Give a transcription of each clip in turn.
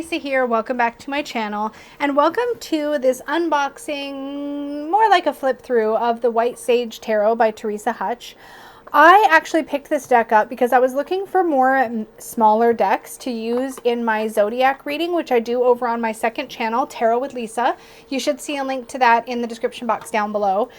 Teresa here. Welcome back to my channel and welcome to this unboxing, more like a flip through of the White Sage Tarot by Teresa Hutch. I actually picked this deck up because I was looking for more smaller decks to use in my zodiac reading, which I do over on my second channel, Tarot with Lisa. You should see a link to that in the description box down below.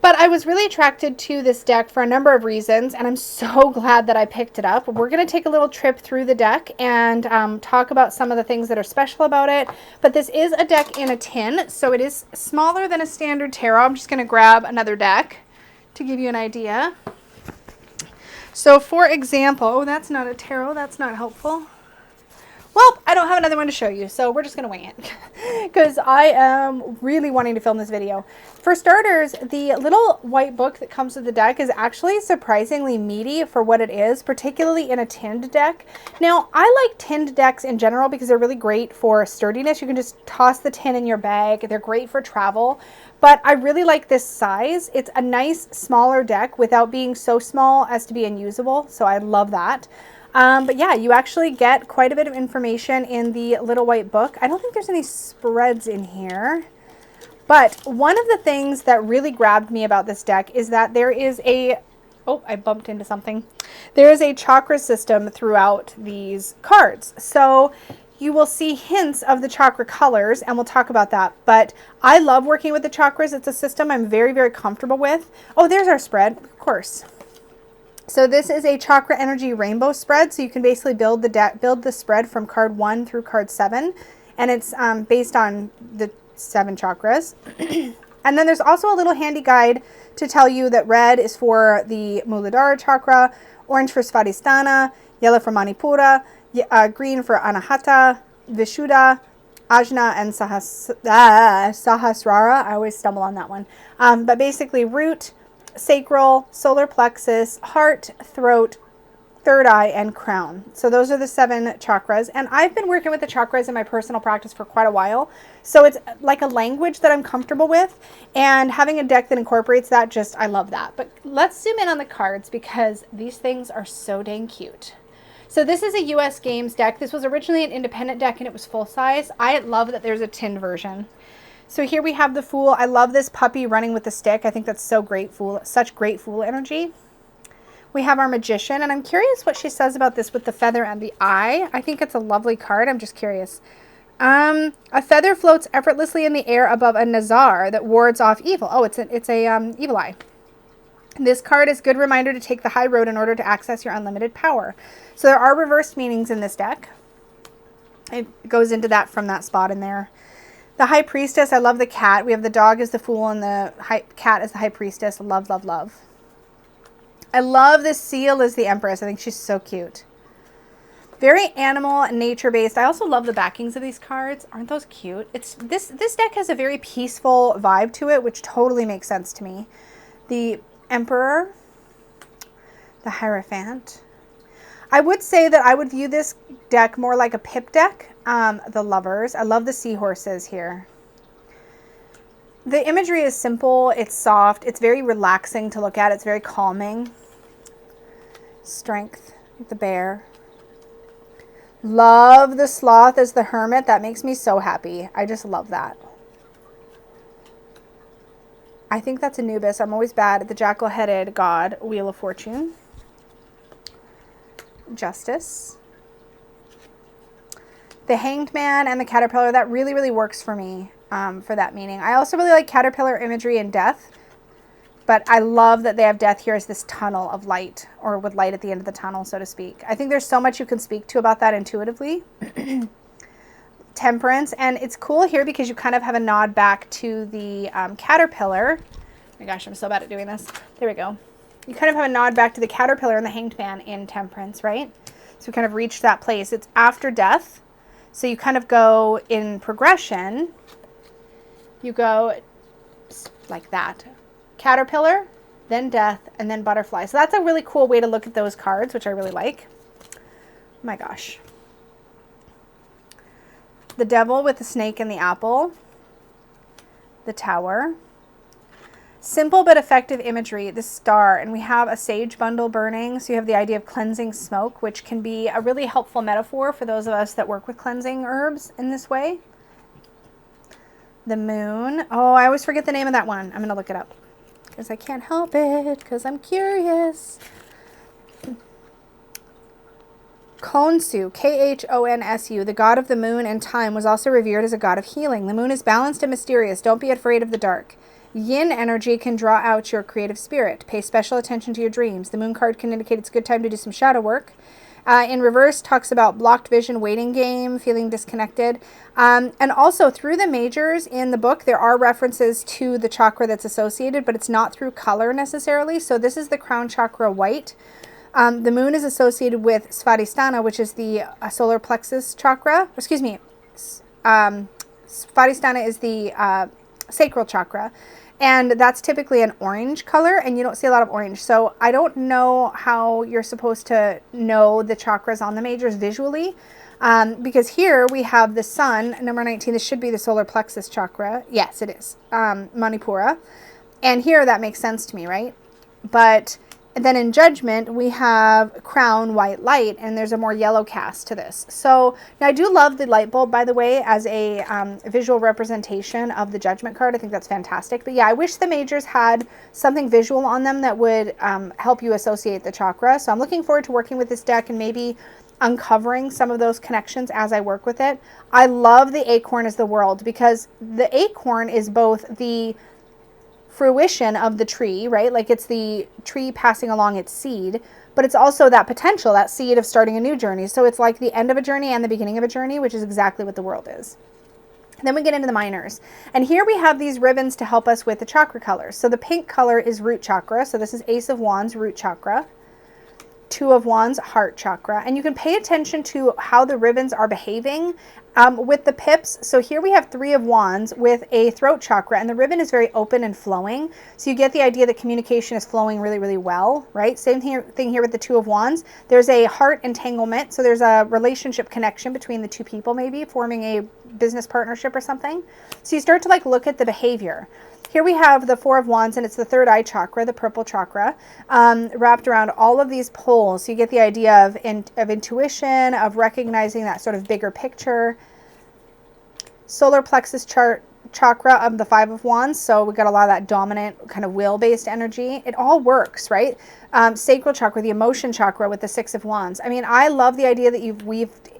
But I was really attracted to this deck for a number of reasons, and I'm so glad that I picked it up. We're going to take a little trip through the deck and talk about some of the things that are special about it. But this is a deck in a tin, so it is smaller than a standard tarot. I'm just going to grab another deck to give you an idea. So for example, oh, that's not a tarot. That's not helpful. Well, I don't have another one to show you, so we're just going to wing it because I am really wanting to film this video. For starters, the little white book that comes with the deck is actually surprisingly meaty for what it is, particularly in a tinned deck. Now, I like tinned decks in general because they're really great for sturdiness. You can just toss the tin in your bag. They're great for travel, but I really like this size. It's a nice smaller deck without being so small as to be unusable, so I love that. But yeah, you actually get quite a bit of information in the little white book. I don't think there's any spreads in here. But one of the things that really grabbed me about this deck is that there is a... Oh, I bumped into something. There is a chakra system throughout these cards. So you will see hints of the chakra colors, and we'll talk about that. But I love working with the chakras. It's a system I'm very, very comfortable with. Oh, there's our spread, of course. So this is a chakra energy rainbow spread. So you can basically build the spread from card 1 through card 7. And it's based on the 7 chakras. And then there's also a little handy guide to tell you that red is for the Muladhara chakra, orange for Svadhisthana, yellow for Manipura, green for Anahata, Vishuddha, Ajna, and Sahasrara. I always stumble on that one. But basically root, sacral, solar plexus, heart, throat, third eye, and crown. So those are the 7 chakras. And I've been working with the chakras in my personal practice for quite a while. So it's like a language that I'm comfortable with. And having a deck that incorporates that, I love that. But let's zoom in on the cards because these things are so dang cute. So this is a US Games deck. This was originally an independent deck and it was full size. I love that there's a tin version. So here we have the Fool. I love this puppy running with the stick. I think that's so great, such great Fool energy. We have our Magician, and I'm curious what she says about this with the feather and the eye. I think it's a lovely card. I'm just curious. A feather floats effortlessly in the air above a Nazar that wards off evil. Oh, it's a evil eye. This card is a good reminder to take the high road in order to access your unlimited power. So there are reversed meanings in this deck. It goes into that from that spot in there. The High Priestess, I love the cat. We have the dog as the Fool and the cat as the High Priestess. Love, love, love. I love this seal as the Empress. I think she's so cute. Very animal and nature-based. I also love the backings of these cards. Aren't those cute? This deck has a very peaceful vibe to it, which totally makes sense to me. The Emperor, the Hierophant. I would say that I would view this deck more like a pip deck. The Lovers. I love the seahorses here. The imagery is simple. It's soft. It's very relaxing to look at. It's very calming. Strength. The Bear. Love the Sloth as the Hermit. That makes me so happy. I just love that. I think that's Anubis. I'm always bad at the jackal-headed god. Wheel of Fortune. Justice. The Hanged Man and the Caterpillar, that really, really works for me for that meaning. I also really like caterpillar imagery and death, but I love that they have death here as this tunnel of light, or with light at the end of the tunnel, so to speak. I think there's so much you can speak to about that intuitively. Temperance, and it's cool here because you kind of have a nod back to the caterpillar. Oh my gosh, I'm so bad at doing this. There we go. You kind of have a nod back to the caterpillar and the Hanged Man in Temperance, right? So we kind of reached that place. It's after death. So you kind of go in progression. You go like that. Caterpillar, then death, and then butterfly. So that's a really cool way to look at those cards, which I really like. Oh my gosh. The Devil with the snake and the apple. The Tower. Simple but effective imagery, the star, and we have a sage bundle burning. So you have the idea of cleansing smoke, which can be a really helpful metaphor for those of us that work with cleansing herbs in this way. The moon. Oh, I always forget the name of that one. I'm going to look it up because I can't help it because I'm curious. Khonsu, Khonsu, the god of the moon and time, was also revered as a god of healing. The moon is balanced and mysterious. Don't be afraid of the dark. Yin energy can draw out your creative spirit. Pay special attention to your dreams. The moon card can indicate it's a good time to do some shadow work. In reverse, talks about blocked vision, waiting game, feeling disconnected. And also through the majors in the book, there are references to the chakra that's associated, but it's not through color necessarily. So this is the crown chakra white. The moon is associated with Svadhisthana, which is the solar plexus chakra. Excuse me. Svadhisthana is the sacral chakra. And that's typically an orange color, and you don't see a lot of orange. So I don't know how you're supposed to know the chakras on the majors visually, because here we have the sun, number 19. This should be the solar plexus chakra. Yes, it is. Manipura. And here that makes sense to me, right? But then in judgment, we have crown white light, and there's a more yellow cast to this. So now I do love the light bulb, by the way, as a visual representation of the judgment card. I think that's fantastic. But yeah, I wish the majors had something visual on them that would help you associate the chakra. So I'm looking forward to working with this deck and maybe uncovering some of those connections as I work with it. I love the acorn as the world, because the acorn is both the fruition of the tree, right? Like it's the tree passing along its seed, but it's also that potential, that seed of starting a new journey. So it's like the end of a journey and the beginning of a journey, which is exactly what the world is. Then we get into the minors. And here we have these ribbons to help us with the chakra colors. So the pink color is root chakra. So this is Ace of Wands, root chakra. Two of Wands, heart chakra. And you can pay attention to how the ribbons are behaving with the pips. So here we have Three of Wands with a throat chakra, and the ribbon is very open and flowing. So you get the idea that communication is flowing really, really well, right? Same thing here with the Two of Wands. There's a heart entanglement. So there's a relationship connection between the two people, maybe forming a business partnership or something. So you start to like look at the behavior. Here we have the Four of Wands, and it's the third eye chakra, the purple chakra, wrapped around all of these poles. So you get the idea of intuition, of recognizing that sort of bigger picture. Solar plexus chakra of the Five of Wands. So we got a lot of that dominant kind of will-based energy. It all works, right? Sacral chakra, the emotion chakra with the Six of Wands. I mean, I love the idea that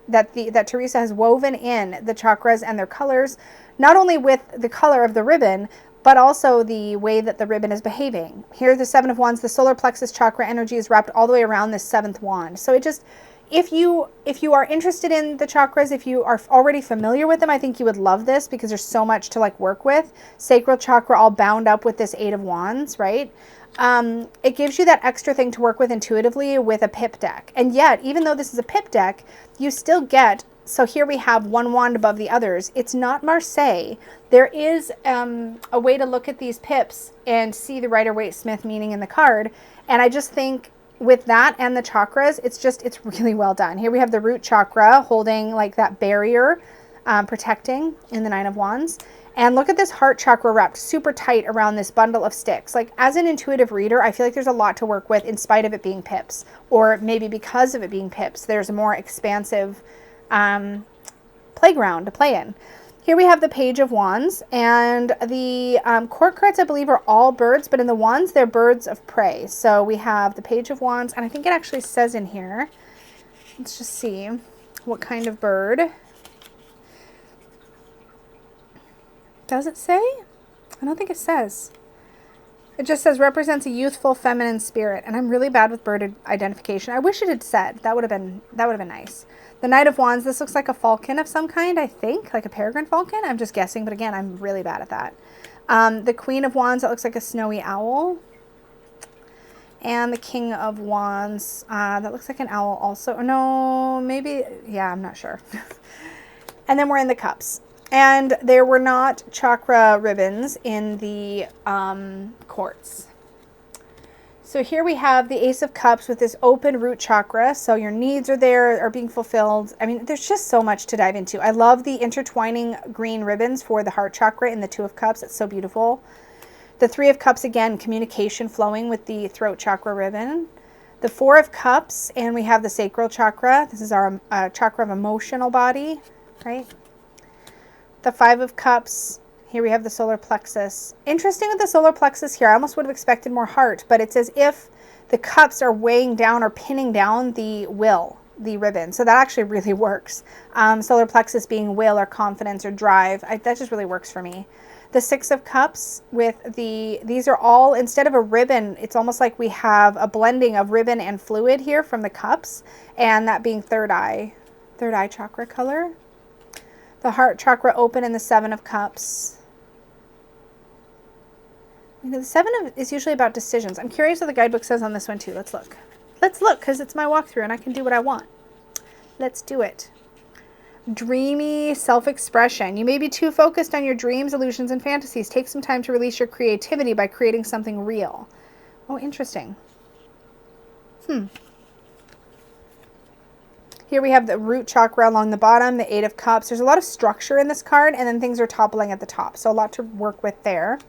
that Teresa has woven in the chakras and their colors, not only with the color of the ribbon, but also the way that the ribbon is behaving. Here, the Seven of Wands, the solar plexus chakra energy is wrapped all the way around this seventh wand. So it just, if you are interested in the chakras, if you are already familiar with them, I think you would love this because there's so much to like work with. Sacral chakra all bound up with this Eight of Wands, right? It gives you that extra thing to work with intuitively with a pip deck. And yet, even though this is a pip deck, you still get, so here we have one wand above the others. It's not Marseille. There is a way to look at these pips and see the Rider-Waite-Smith meaning in the card. And I just think with that and the chakras, it's really well done. Here we have the root chakra holding like that barrier, protecting in the Nine of Wands. And look at this heart chakra wrapped super tight around this bundle of sticks. Like as an intuitive reader, I feel like there's a lot to work with in spite of it being pips, or maybe because of it being pips, there's a more expansive playground to play in. Here we have the Page of Wands, and the court cards, I believe, are all birds, but in the wands, they're birds of prey. So we have the Page of Wands, and I think it actually says in here, let's just see what kind of bird. Does it say? I don't think it says. It just says represents a youthful feminine spirit, and I'm really bad with bird identification. I wish it had said. That would have been nice. The Knight of Wands, this looks like a falcon of some kind, I think, like a peregrine falcon. I'm just guessing, but again, I'm really bad at that. The Queen of Wands, that looks like a snowy owl. And the King of Wands, that looks like an owl also. No, maybe, yeah, I'm not sure. And then we're in the cups. And there were not chakra ribbons in the quartz. So here we have the Ace of Cups with this open root chakra. So your needs are there, are being fulfilled. I mean, there's just so much to dive into. I love the intertwining green ribbons for the heart chakra in the Two of Cups. It's so beautiful. The Three of Cups, again, communication flowing with the throat chakra ribbon. The Four of Cups, and we have the sacral chakra. This is our chakra of emotional body, right? The Five of Cups. Here we have the solar plexus. Interesting with the solar plexus here. I almost would have expected more heart, but it's as if the cups are weighing down or pinning down the will, the ribbon. So that actually really works. Solar plexus being will or confidence or drive. That just really works for me. The Six of Cups with these are all, instead of a ribbon, it's almost like we have a blending of ribbon and fluid here from the cups, and that being third eye chakra color. The heart chakra open in the Seven of Cups. You know, the Seven is usually about decisions. I'm curious what the guidebook says on this one too. Let's look. Let's look, because it's my walkthrough and I can do what I want. Let's do it. Dreamy self-expression. You may be too focused on your dreams, illusions, and fantasies. Take some time to release your creativity by creating something real. Oh, interesting. Here we have the root chakra along the bottom, the Eight of Cups. There's a lot of structure in this card, and then things are toppling at the top. So a lot to work with there.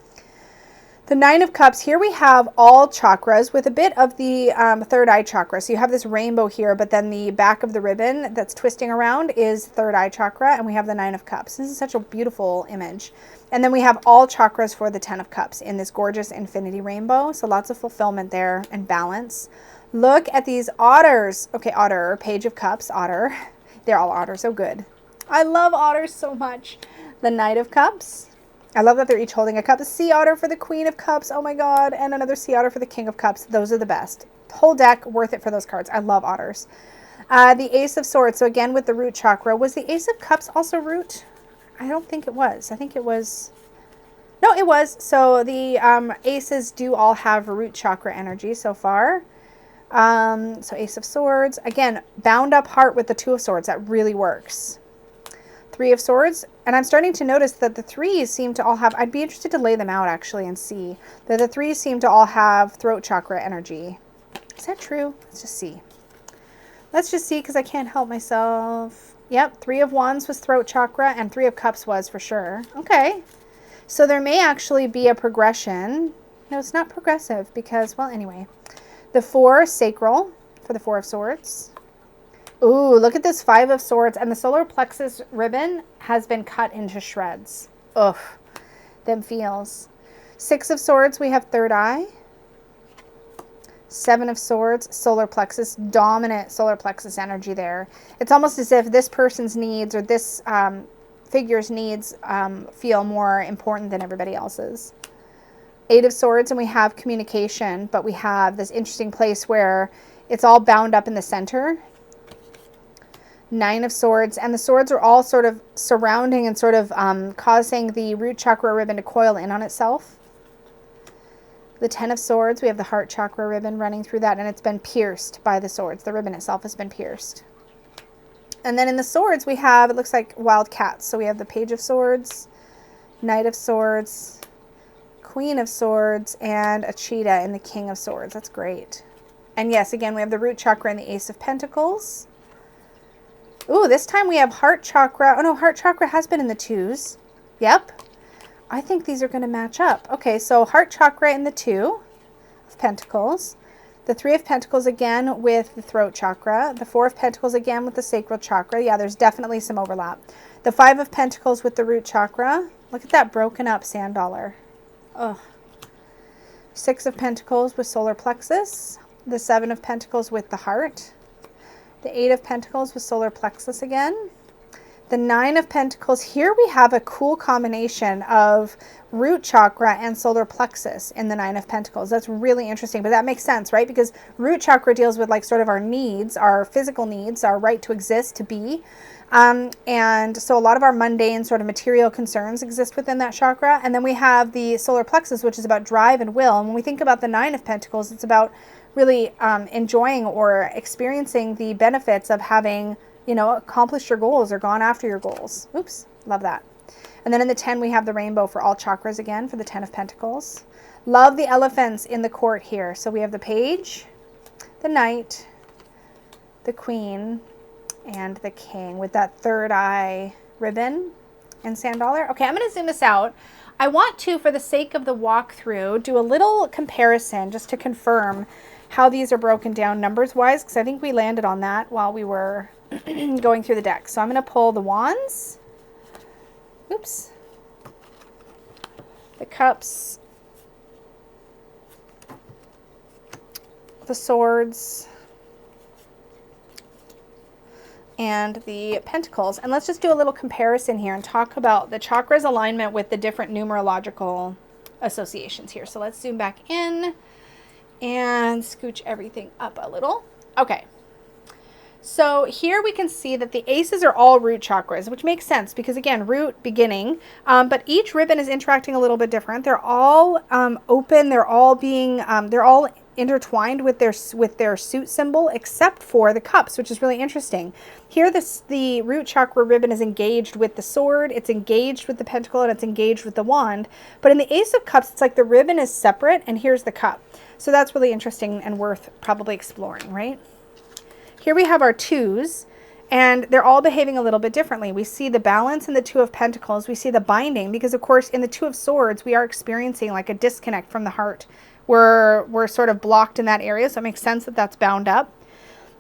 The Nine of Cups, here we have all chakras with a bit of the third eye chakra. So you have this rainbow here, but then the back of the ribbon that's twisting around is third eye chakra, and we have the Nine of Cups. This is such a beautiful image. And then we have all chakras for the Ten of Cups in this gorgeous infinity rainbow. So lots of fulfillment there and balance. Look at these otters. Okay, otter, Page of Cups, otter. They're all otters, so good. I love otters so much. The Knight of Cups. I love that they're each holding a cup. The Sea Otter for the Queen of Cups. Oh my God. And another Sea Otter for the King of Cups. Those are the best. Whole deck, worth it for those cards. I love otters. The Ace of Swords. So again, with the root chakra. Was the Ace of Cups also root? I don't think it was. I think it was. No, it was. So the aces do all have root chakra energy so far. So Ace of Swords. Again, bound up heart with the Two of Swords. That really works. Three of Swords, and I'm starting to notice that the threes seem to all have, I'd be interested to lay them out actually and see, that the threes seem to all have throat chakra energy. Is that true? Let's just see. Let's just see, because I can't help myself. Yep, Three of Wands was throat chakra, and Three of Cups was for sure. Okay, so there may actually be a progression. No, it's not progressive because, well, anyway. The Four, sacral, for the Four of Swords. Ooh, look at this Five of Swords, and the solar plexus ribbon has been cut into shreds. Ugh, them feels. Six of Swords, we have third eye. Seven of Swords, solar plexus, dominant solar plexus energy there. It's almost as if this person's needs or this figure's needs feel more important than everybody else's. Eight of Swords, and we have communication, but we have this interesting place where it's all bound up in the center. Nine of Swords, and the swords are all sort of surrounding and sort of causing the root chakra ribbon to coil in on itself. The Ten of Swords, we have the heart chakra ribbon running through that, and it's been pierced by the swords. The ribbon itself has been pierced. And then in the swords, we have, it looks like wild cats. So we have the Page of Swords, Knight of Swords, Queen of Swords, and a cheetah in the King of Swords. That's great. And yes, again, we have the root chakra and the Ace of Pentacles. Ooh, this time we have heart chakra. Oh no, heart chakra has been in the twos. Yep. I think these are going to match up. Okay, so heart chakra in the Two of Pentacles. The Three of Pentacles again with the throat chakra. The Four of Pentacles again with the sacral chakra. Yeah, there's definitely some overlap. The Five of Pentacles with the root chakra. Look at that broken up sand dollar. Ugh. Six of Pentacles with solar plexus. The Seven of Pentacles with the heart. The Eight of Pentacles with solar plexus again. The Nine of Pentacles. Here we have a cool combination of root chakra and solar plexus in the Nine of Pentacles. That's really interesting, but that makes sense, right? Because root chakra deals with like sort of our needs, our physical needs, our right to exist, to be. And so a lot of our mundane sort of material concerns exist within that chakra. And then we have the solar plexus, which is about drive and will. And when we think about the Nine of Pentacles, it's about really enjoying or experiencing the benefits of having, you know, accomplished your goals or gone after your goals. Oops, love that. And then in the 10, we have the rainbow for all chakras again for the 10 of Pentacles. Love the elephants in the court here. So we have the Page, the Knight, the Queen, and the King with that third eye ribbon and sand dollar. Okay, I'm going to zoom this out. I want to, for the sake of the walkthrough, do a little comparison just to confirm how these are broken down numbers wise, because I think we landed on that while we were going through the deck. So I'm going to pull the wands, oops, the cups, the swords, and the pentacles. And let's just do a little comparison here and talk about the chakras alignment with the different numerological associations here. So let's zoom back in and scooch everything up a little. Okay. So here we can see that the aces are all root chakras, which makes sense because, again, root, beginning, but each ribbon is interacting a little bit different. They're all open. They're all being, they're all intertwined with their suit symbol, except for the cups, which is really interesting. Here, the root chakra ribbon is engaged with the sword, it's engaged with the pentacle, and it's engaged with the wand. But in the Ace of Cups, it's like the ribbon is separate, and here's the cup. So that's really interesting and worth probably exploring, right? Here we have our twos, and they're all behaving a little bit differently. We see the balance in the Two of Pentacles. We see the binding, because of course in the Two of Swords, we are experiencing like a disconnect from the heart. We're sort of blocked in that area, so it makes sense that that's bound up.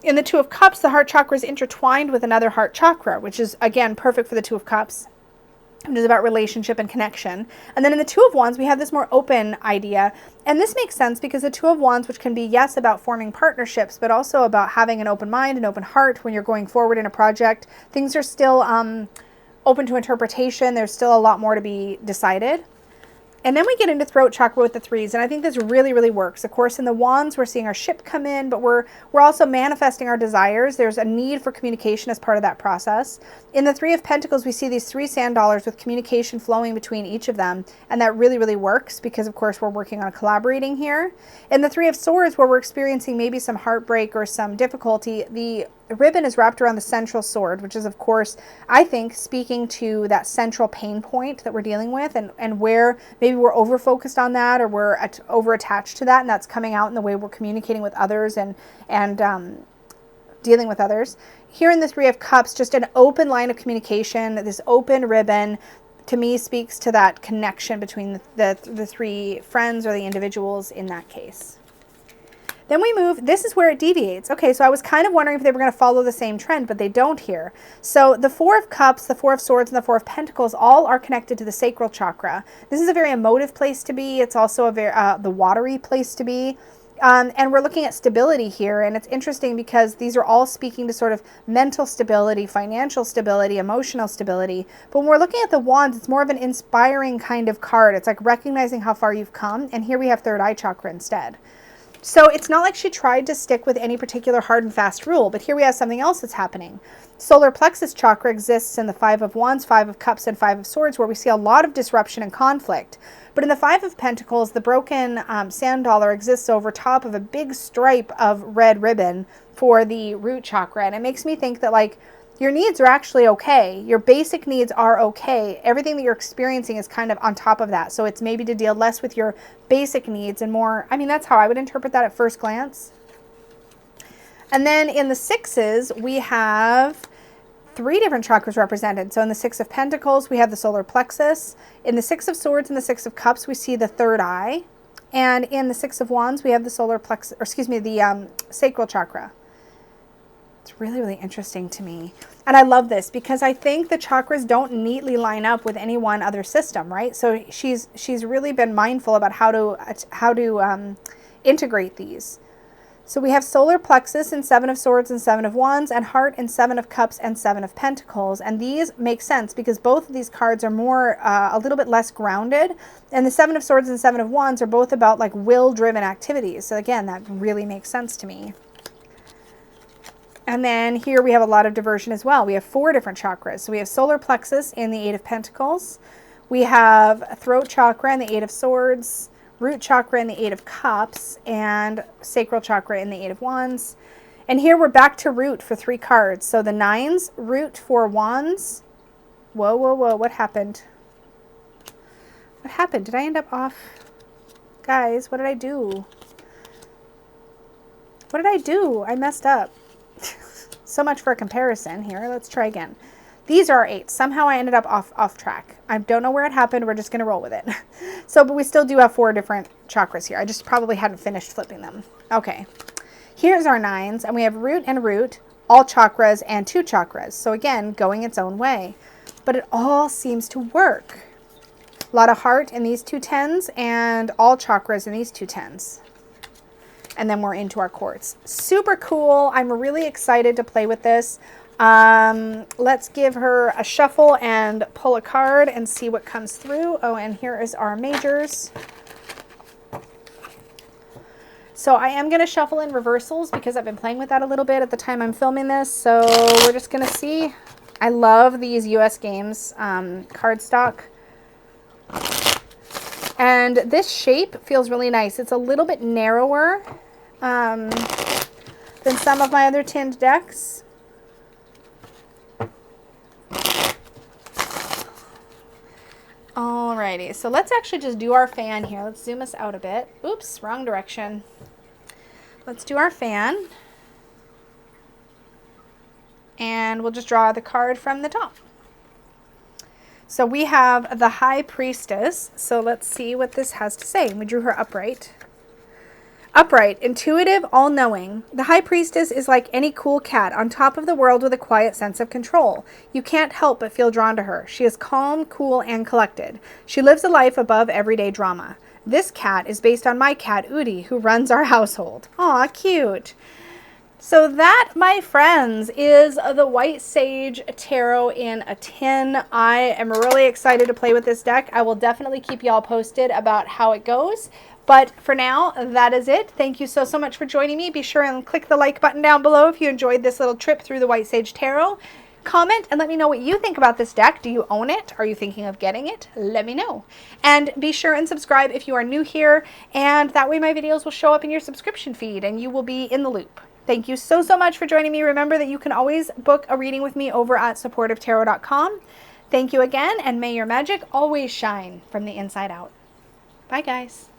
In the Two of Cups, the heart chakra is intertwined with another heart chakra, which is, again, perfect for the Two of Cups. It is about relationship and connection. And then in the Two of Wands, we have this more open idea. And this makes sense because the Two of Wands, which can be, yes, about forming partnerships, but also about having an open mind, an open heart when you're going forward in a project. Things are still open to interpretation. There's still a lot more to be decided. And then we get into throat chakra with the threes, and I think this really, really works. Of course, in the wands, we're seeing our ship come in, but we're also manifesting our desires. There's a need for communication as part of that process. In the Three of Pentacles, we see these 3 sand dollars with communication flowing between each of them, and that really, really works because, of course, we're working on collaborating here. In the Three of Swords, where we're experiencing maybe some heartbreak or some difficulty, the ribbon is wrapped around the central sword, which is, of course, I think, speaking to that central pain point that we're dealing with, and where maybe we're over-focused on that, or we're over-attached to that, and that's coming out in the way we're communicating with others and dealing with others. Here in the Three of Cups, just an open line of communication, this open ribbon, to me, speaks to that connection between the three friends or the individuals in that case. Then we move, this is where it deviates. Okay, so I was kind of wondering if they were going to follow the same trend, but they don't here. So the Four of Cups, the Four of Swords, and the Four of Pentacles all are connected to the sacral chakra. This is a very emotive place to be. It's also a very the watery place to be. And we're looking at stability here, and it's interesting because these are all speaking to sort of mental stability, financial stability, emotional stability. But when we're looking at the wands, it's more of an inspiring kind of card. It's like recognizing how far you've come, and here we have third eye chakra instead. So it's not like she tried to stick with any particular hard and fast rule, but here we have something else that's happening. Solar plexus chakra exists in the Five of Wands, Five of Cups, and Five of Swords, where we see a lot of disruption and conflict. But in the Five of Pentacles, the broken sand dollar exists over top of a big stripe of red ribbon for the root chakra. And it makes me think that, like, your needs are actually okay. Your basic needs are okay. Everything that you're experiencing is kind of on top of that. So it's maybe to deal less with your basic needs and more, I mean, that's how I would interpret that at first glance. And then in the sixes, we have 3 different chakras represented. So in the Six of Pentacles, we have the solar plexus. In the Six of Swords and the Six of Cups, we see the third eye. And in the Six of Wands, we have the solar plexus, or excuse me, the sacral chakra. It's really, really interesting to me. And I love this because I think the chakras don't neatly line up with any one other system, right? So she's really been mindful about how to integrate these. So we have solar plexus in Seven of Swords and Seven of Wands, and heart in Seven of Cups and Seven of Pentacles. And these make sense because both of these cards are more, a little bit less grounded. And the Seven of Swords and Seven of Wands are both about like will-driven activities. So again, that really makes sense to me. And then here we have a lot of diversion as well. We have 4 different chakras. So we have solar plexus in the Eight of Pentacles. We have throat chakra in the Eight of Swords, root chakra in the Eight of Cups, and sacral chakra in the Eight of Wands. And here we're back to root for 3 cards. So the 9s, root for Wands. Whoa, whoa, whoa, what happened? What happened? Did I end up off? Guys, what did I do? What did I do? I messed up. So much for a comparison here. Let's try again. These are our 8s. Somehow I ended up off track. I don't know where it happened. We're just going to roll with it. So, but we still do have 4 different chakras here. I just probably hadn't finished flipping them. Okay. Here's our 9s, and we have root and root, all chakras, and 2 chakras. So again, going its own way. But it all seems to work. A lot of heart in these 2 10s, and all chakras in these 2 10s. And then we're into our quartz. Super cool. I'm really excited to play with this. Let's give her a shuffle and pull a card and see what comes through. Oh, and here is our majors. So I am going to shuffle in reversals because I've been playing with that a little bit at the time I'm filming this. So we're just going to see. I love these US Games cardstock. And this shape feels really nice. It's a little bit narrower than some of my other tinned decks. Alrighty, so let's actually just do our fan here. Let's zoom us out a bit. Oops, wrong direction. Let's do our fan. And we'll just draw the card from the top. So we have the High Priestess. So let's see what this has to say. We drew her upright. Upright, intuitive, all-knowing. The High Priestess is like any cool cat on top of the world with a quiet sense of control. You can't help but feel drawn to her. She is calm, cool, and collected. She lives a life above everyday drama. This cat is based on my cat, Udi, who runs our household. Aw, cute. So that, my friends, is the White Sage Tarot in a tin. I am really excited to play with this deck. I will definitely keep y'all posted about how it goes. But for now, that is it. Thank you so much for joining me. Be sure and click the like button down below if you enjoyed this little trip through the White Sage Tarot. Comment and let me know what you think about this deck. Do you own it? Are you thinking of getting it? Let me know. And be sure and subscribe if you are new here. And that way my videos will show up in your subscription feed and you will be in the loop. Thank you so much for joining me. Remember that you can always book a reading with me over at supportivetarot.com. Thank you again, and may your magic always shine from the inside out. Bye, guys.